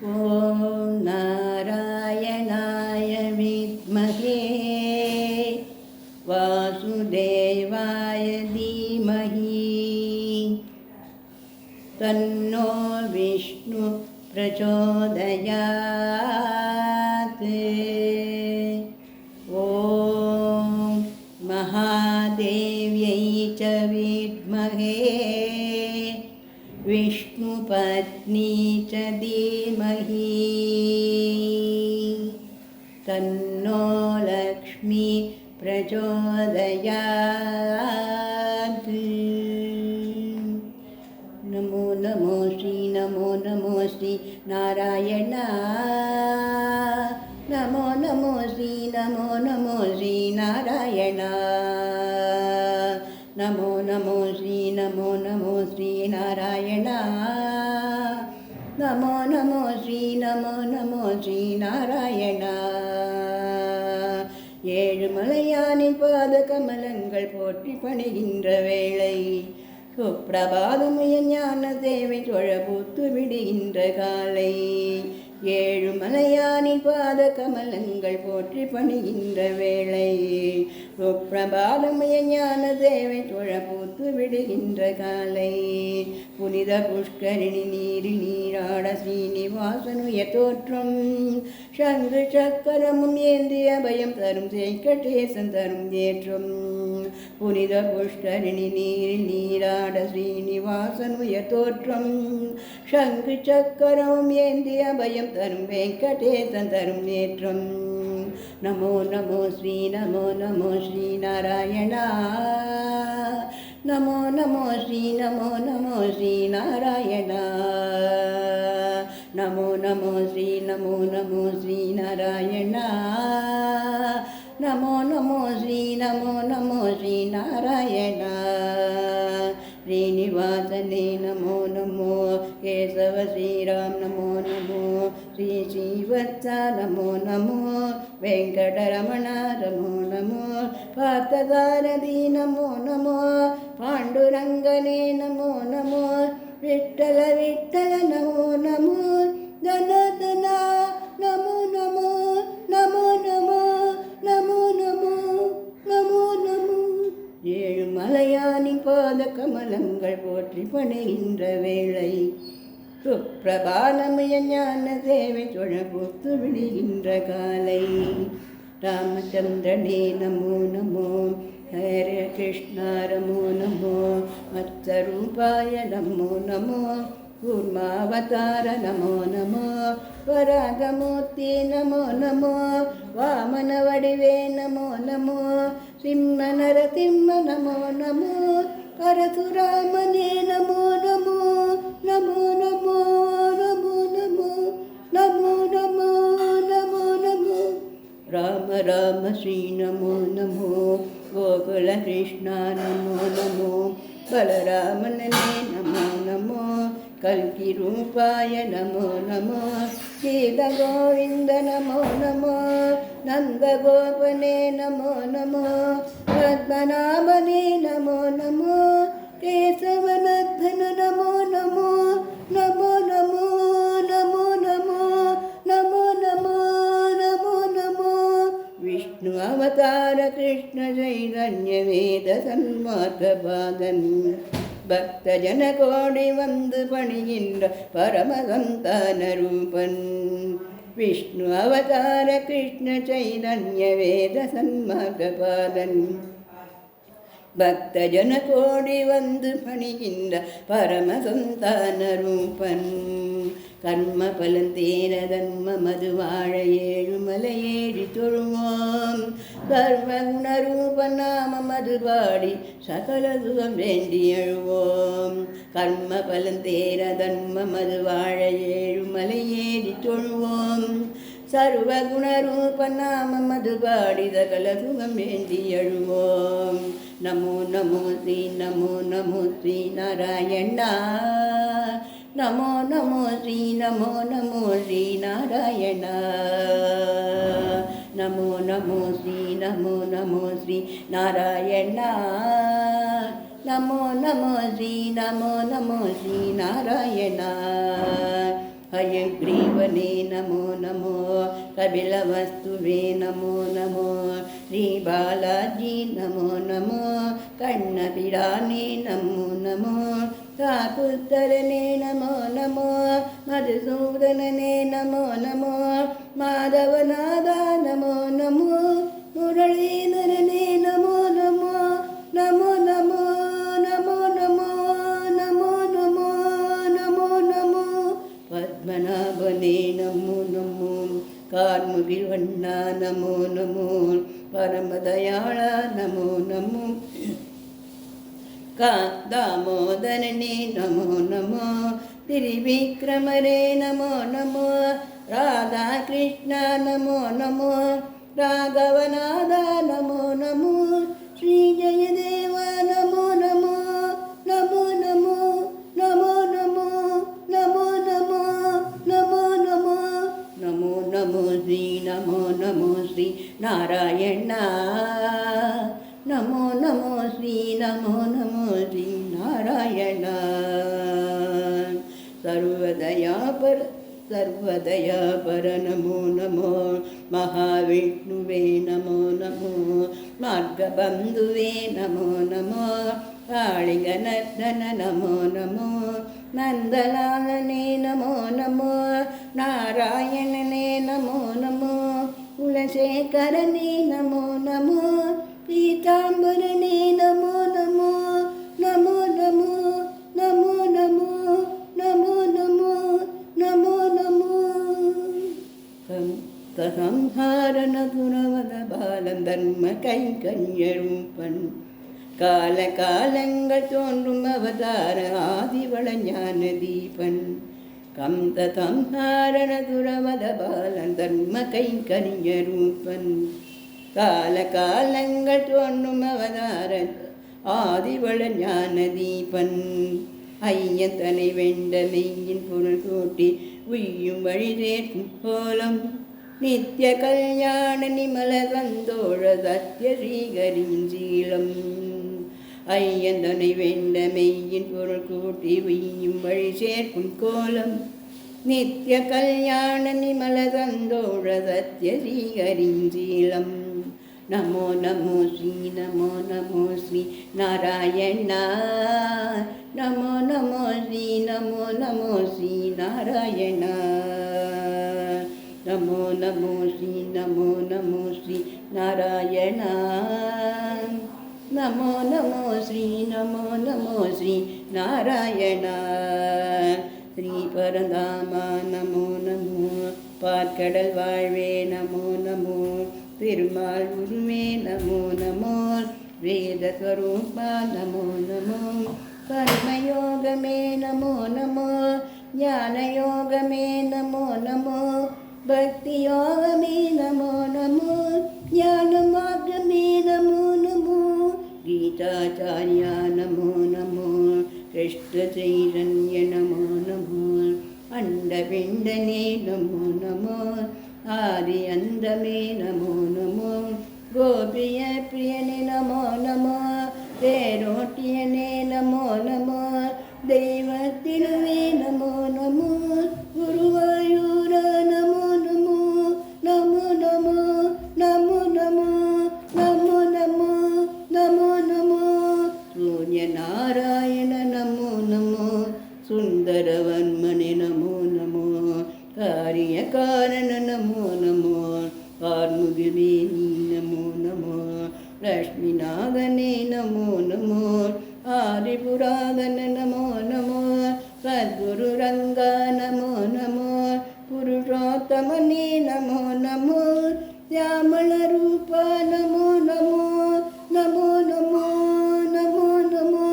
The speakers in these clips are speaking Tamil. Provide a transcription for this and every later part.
ॐ नारायणाय विद्महे वासुदेवाय धीमहि तन्नो विष्णु प्रचोदयात्। ॐ महादेव्यै च विद्महे विष्णुपत्नी च धीमहि तन्नो लक्ष्मी प्रचोदयात्। नमो नमो श्री नमो नमो श्री नारायण। नमो नमो श्री नमो नमो श्री नारायण। नमो नमो श्री नमो नमो श्री नारायण। नमो नमो श्री नमो नमो श्री नारायण। ஏழுமலையானின் பாத கமலங்கள் போற்றி பணிகின்ற வேளை சுப்பிரபாதமுய ஞான சேவை தொழபூத்து விடுகின்ற காலை ஏழுமலையானின் பாத கமலங்கள் போற்றி பணிகின்ற வேளை சுப்பிரபாதமுய ஞான சேவை தொழபூத்து விடுகின்ற காலை புனித புஷ்கரிணி நீரில் நீராட ஸ்ரீனிவாசனுய தோற்றம் சங்கு சக்கரமும் ஏந்திய பயம் தரும் சேங்கடேசன் தரும் ஏற்றம் புனித புஷ்கரிணி நீரில் நீராட ஸ்ரீனிவாசனுய தோற்றம் சங்கு சக்கரமும் ஏந்திய பயம் தரும் வெங்கடேசன் தரும் ஏற்றம் நமோ நமோ ஸ்ரீ நமோ நமோ ஸ்ரீ நாராயணா நமோ நமோ ஸ்ரீ நமோ நமோ ஸ்ரீ நாராயணா நமோ நமோ ஸ்ரீ நமோ நமோ ஸ்ரீ நாராயணா நமோ நமோ ஸ்ரீ நமோ நமோ ஸ்ரீ நாராயணா श्रीनिवासने नमो नमो केशव श्रीराम नमो नमो श्री श्रीवत्सा नमो नमो वेंकटरमण नमो नमो पार्थसारथी नमो नमो पाण्डुरङ्गने नमो नमो विठ्ठल विठ्ठल नमो नमो धनधन नमो नमो नमो नमो नमो नमो नमो नमो ஏழுமலையானின் பாத கமலங்கள் போற்றி பணிகின்ற வேளை சுப்பிரபாதமய ஞான சேவை தொழபூத்து விடுகின்ற காலை ராமச்சந்திரனே நமோ நமோ ஹரே கிருஷ்ணா நமோ நமோ மத்ஸ்வரூபாய நமோ நமோ கூர்மாவதார நமோ நமோ வராகமூர்த்தி நமோ நமோ வாமன வடிவே நமோ நமோ சிம்ம நரசிம்ம நமோ நமோ பரசுராமனே நமோ நமோ நமோ நமோ நமோ நமோ நமோ நமோ நமோ நமோ ராம ராம ஸ்ரீ நமோ நமோ கோகுல கிருஷ்ணா நமோ நமோ பலராமனே நமோ நமோ கல்கி ரூபாய நமோ நமோ கீத கோவிந்த நமோ நமோ நந்த கோபனே நமோ நமோ பத்மநாபனே நமோ நமோ கேசவநர்தன நமோ நமோ நமோ நமோ நமோ நமோ நமோ நமோ நமோ நமோ விஷ்ணு அவதார கிருஷ்ண சைதன்ய வேத சன்மார்க்க பாதன் பக்த ஜன கோடி வந்து பணிகின்ற பரமசந்தான ரூபன் விஷ்ணு அவதார கிருஷ்ண சைதன்ய வேத சன்மார்க்க பாதன் பக்த ஜன கோடி வந்து பணிகின்ற பரமசந்தான ரூபன் கர்ம பலந்தேர தன்ம மது வாழ ஏழுமலை ஏறி தொழுவோம் சர்வகுணரூப நாம மது பாடி சகல சுகம் வேண்டி எழுவோம் கர்ம பலந்தேர தன்ம மது வாழ ஏழுமலை ஏறி தொழுவோம் சர்வகுணரூப நாம மது பாடி சகல சுகம் வேண்டி எழுவோம் நமோ நமோ ஸ்ரீ நமோ நமோ ஸ்ரீ நாராயணா நமோ நமோ ஸ்ரீ நமோ நமோ ஸ்ரீ நாராயணா நமோ நமோ ஸ்ரீ நமோ நமோ ஸ்ரீ நாராயணா நமோ நமோ ஸ்ரீ நமோ நமோ ஸ்ரீ நாராயணா हयग्रीवने नमो नमो कपिलवस्तुवे नमो नमो श्रीबालाजी नमो नमो कण्णपिराने नमो नमो काकुत्तरने नमो नमो मधुसूदनने नमो नमो माधवनादा नमो नमो मुरलीधरने नमो नमो नमो नमो नमो नमो नमो नमो नमो नमो पद्मनाभने नमो नमो कार्मुगिवण्णा नमो नमो परमदयाळा नमो नमो दामोदरने नमो नमो त्रिविक्रमरे नमो नमो राधाकृष्ण नमो नमो राघवनादा नमो नमो श्रीजयदेव नमो नमो नमो नमो नमो नमो नमो नमो नमो नमो नमो नमो श्री नमो नमो श्री नारायण नमो नमो श्री नमो नमो श्री नारायण सर्वदया पर नमो नमो महाविष्णुवे नमो नमो मार्गबन्धुवे नमो नमो काळिगनर्दन नमो नमो नन्दलालने नमो नमो नारायणने नमो नमो कुलशेखरने नमो नमो पीताम्बरने नमो नमो नमो नमो नमो नमो नमो नमो नमो नमो संहारन दुरवद बालन धर्म கைங்கண்யரூபன் காலகாலங்கள் தோன்றும் அவதார ஆதிவள ஞான தீபன் கந்த சம்ஹாரண துரவத பாலன் தர்ம கைங்கண்யரூபன் காலகாலங்கள் தோன்றும் அவதார ஆதிவள ஞான தீபன் ஐயத்தனை வெண்ட மெய்யின் பொருள் கூட்டி உய்யும் வழி சேர்க்கும் கோலம் நித்திய கல்யாண நிமல சந்தோழ சத்ய ஸ்ரீகரின் சீலம் ஐயந்தனை வெண்ட மெய்யின் பொருள் கூட்டி உய்யும் வழி சேர்க்கும் கோலம் நித்திய கல்யாண நிமல சந்தோழ சத்ய ஸ்ரீகரின் சீலம் நமோ நமோ ஸ்ரீ நமோ நமோ ஸ்ரீ நாராயண நமோ நமோ ஸ்ரீ நமோ நமோ ஸ்ரீ நாராயண நமோ நமோ ஸ்ரீ நமோ நமோ ஸ்ரீ நாராயண நமோ நமோ ஸ்ரீ நமோ நமோ ஸ்ரீ நாராயண ஸ்ரீ பரந்தாமா நமோ நமோ பார்க்கடல் வாழ்வே நமோ நமோ திருமால் குருவே நமோ நமோ வேதஸ்வரூபா நமோ நமோ கர்மயோகமே நமோ நமோ ஞானயோகமே நமோ நமோ பக்தியோகமே நமோ நமோ ஞானமார்கமே நமோ நமோ கீதாச்சாரியா நமோ நமோ கிருஷ்ணச்சைதன்ய நமோ நமோ அண்டபிண்டனே நமோ நமோ ஆதி அந்தமே நமோ நமோ கோபிய பிரியனே நமோ நமோ தேரோட்டியனே நமோ நமோ தெய்வத்தினுவே நமோ நமோ குருவாயூர நமோ நமோ நமோ நமோ நமோ நமோ நமோ நமோ நமோ நமோ சூரிய நாராயண நமோ நமோ சுந்தரவன்மணி நமோ நமோ காரியகாரண நமோ நமோ கார்முகிவே நீ நமோ நமோ லக்ஷ்மிநாதனே நமோ நமோ ஆதிபுராதன நமோ நமோ சத்குரு ரங்கா நமோ நமோ புருஷோத்தமனே நமோ நமோ శ్యామళ రూప నమో నమో నమో నమో నమో నమో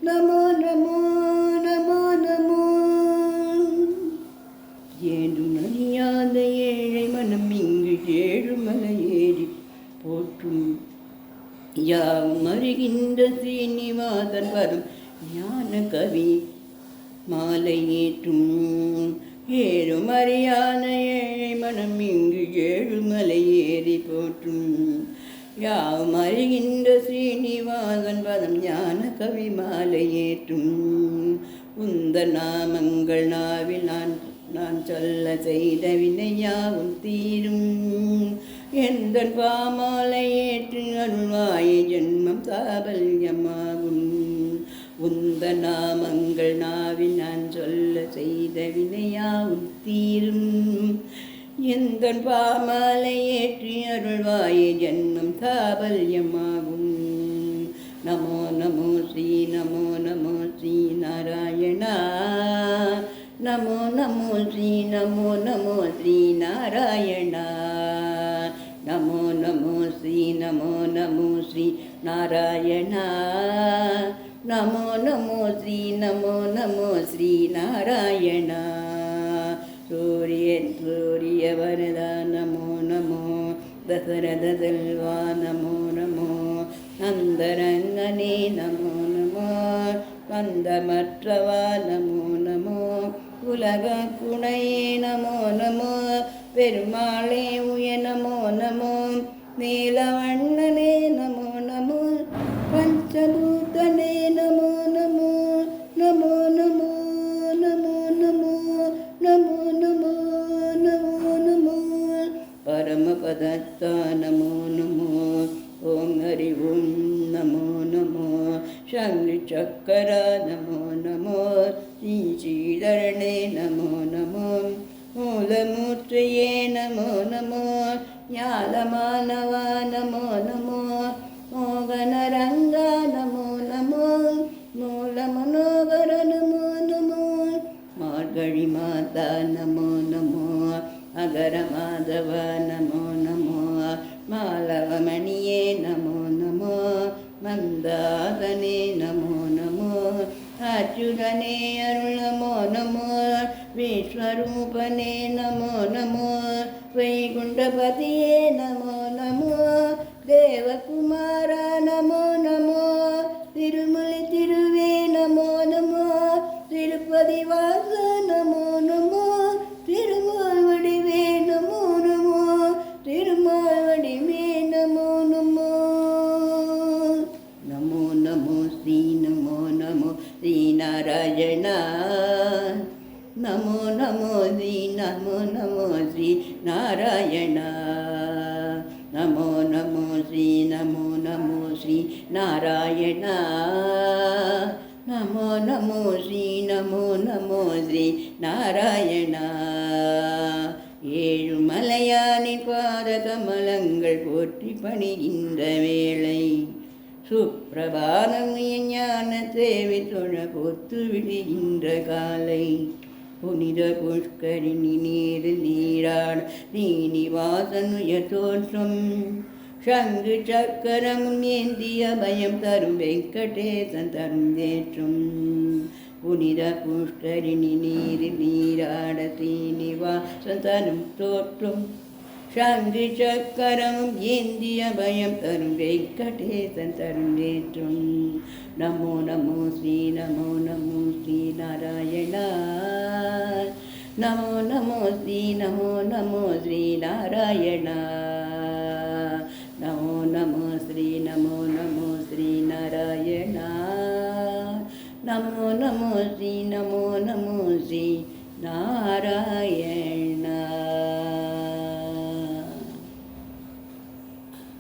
నమో నమో నమో నమో ஏழுமறியாத ஏழை மனம் இங்கு ஏழுமலை ஏறி போற்றும் யாவும் அறிகின்ற ஸ்ரீனிவாசன் வரும் ஞான கவி மாலை ஏற்றும் ஏழுமறியாத ஏழை மனம் இங்கு ஏழுமலை ஏறி போற்றும் யாவும் அறிகின்ற ஸ்ரீனிவாசன் பதம் ஞான கவி மாலை ஏற்றும் உந்த நாமங்கள் நாவில் நான் நான் சொல்ல செய்த வினையாவும் தீரும். எந்த பாமாலை ஏற்று அருள்வாயே ஜென்மம் சாபல்யமாகும். உந்த நாமங்கள் நாவில் நான் சொல்ல செய்த வினையாவும் தீரும். எந்த பாமாலை ஏற்றி அருள்வாயே ஜென்மம் சாபல்யமாகும். நமோ நமோ ஸ்ரீ நமோ நமோ ஸ்ரீ நாராயணா. நமோ நமோ ஸ்ரீ நமோ நமோ ஸ்ரீ நாராயணா. நமோ நமோ ஸ்ரீ நமோ நமோ ஸ்ரீ நாராயணா. நமோ நமோ ஸ்ரீ நமோ நமோ ஸ்ரீ நாராயணா. சூரிய வரதா நமோ நமோ. தசரத செல்வா நமோ நமோ. அந்தரங்கனே நமோ நமோ. பந்தமற்றவா நமோ நமோ. உலக குணையே நமோ நமோ. பெருமாளே உய நமோ நமோ. நீலவண்ணனே நமோ நமோ. பஞ்சபூதனே நமோ நமோ. நமோ நமோ நமோ நமோ நமோ நமோ நமோ நமோ. பரமபதத்தா நமோ நமோ. ஓம் ஹரி ஓம் நமோ நமோ. சங்கு சக்கர நமோ நமோ. ஸ்ரீதரனே நமோ நமோ. மூலமூர்த்தியே நமோ நமோ. ஞானமானவா நமோ நமோ. மோகனரங்கா நமோ நமோ. மூல மனோகர நமோ நமோ. மார்கழி மாதா நமோ நமோ. அகர மாதவ நமோ நமோ. மாலவமணியே நமோ நமோ. மந்தாதனே நமோ நமோ. அச்சுதனே அருள் நமோ நமோ. விஸ்வரூபனே நமோ நமோ. வைகுண்டபதியே நமோ நமோ. தேவகுமாரா நமோ நமோ. திருமலை திருவே நமோ நமோ. திருப்பதி வாச நமோ நமோ. திருமால் வடிவே நமோ நமோ. திருமால் வடிவே நமோ நமோ. நமோ நமோ ஸ்ரீ நமோ நமோ ஸ்ரீ நாராயணா. நமோ நமோ ஸ்ரீ நமோ நமோ ஸ்ரீ நாராயணா. நமோ நமோ ஸ்ரீ நமோ நமோ ஸ்ரீ நாராயணா. நமோ நமோ ஸ்ரீ நமோ நமோ ஸ்ரீ நாராயணா. ஏழுமலையானின் பாத கமலங்கள் போற்றி பணிகின்ற வேளை. சுப்பிரபாதம் ஞான சேவை தொழ பொத்து விடுகின்ற காலை. புனித புஷ்கரிணி நீரில் நீராட நீனிவாசனுய தோற்றம். சங்கு சக்கரமும் ஏந்திய பயம் தரும் வெங்கடேசன் தரும் தேற்றம். புனித புஷ்கரிணி நீரில் நீராட ஸ்ரீனிவாசன் தரும் தோற்றம். சங்கு சக்கரமும் ஏந்திய பயம் தரும் வெங்கடேசன் தரும் தேற்றம். நமோ நமோ ஸ்ரீ நமோ நமோ ஸ்ரீ நாராயணா. நமோ நமோ ஸ்ரீ நமோ நமோ ஸ்ரீ நாராயணா. நமோ நமோ ஸ்ரீ நமோ நமோ ஸ்ரீ நாராயணா. நமோ நமோ ஸ்ரீ நமோ நமோ ஸ்ரீ நாராயணா.